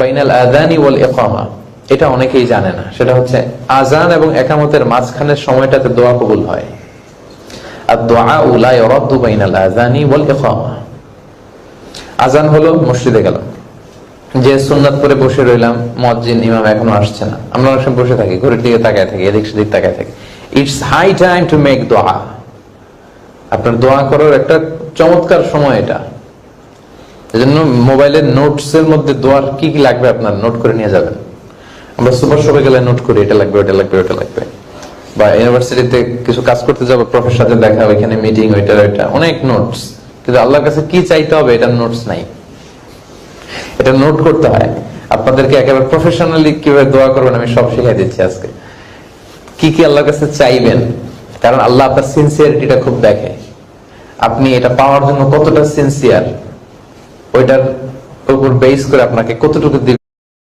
বাইনাল আযানি ওয়াল ইকামা, এটা অনেকেই জানে না। সেটা হচ্ছে আযান এবং ইকামতের মাঝখানের সময়টাতে দোয়া কবুল হয়। আর দুআ লা ইউরাদ্দু বাইনাল আযানি ওয়াল ইকামা। আযান হলো মসজিদে গেলাম, যে সুন্নাত পরে বসে রইলাম, মুয়াজ্জিন ইমাম এখনো আসছে না, আমরা অনেক সময় বসে থাকি, ঘড়ির দিকে তাকায় থাকি, এদিক সেদিক তাকায় থাকি। It's high time to make দোয়া। আপনার দোয়া করার একটা চমৎকার সময় এটা। এজন্য মোবাইলের নোটস এর মধ্যে দোয়ার কি কি লাগবে আপনার নোট করে নিয়ে যাবেন। আমরা সুপার শপে গেলে নোট করি, এটা লাগবে, ওটা লাগবে, ওটা লাগবে। বা ইউনিভার্সিটিতে কিছু কাজ করতে যাবো, প্রফেসরের সাথে দেখা, ওইখানে মিটিং, ওইটা ওইটা, অনেক নোটস। কিন্তু আল্লাহর কাছে কি চাইতে হবে এটার নোটস নাই। এটা নোট করতে হয়। আপনাদেরকে একেবারে প্রফেশনালি কিভাবে দোয়া করবেন আমি সব শিখাই দিচ্ছি আজকে। কি কি আল্লাহর কাছে চাইবেন, কারণ আল্লাহ আপনার সিনসিয়ারিটিটা খুব দেখে। আপনি এটা পাওয়ার জন্য কতটা সিনসিয়ার, ওইটার উপর বেস করে আপনাকে কতটুকু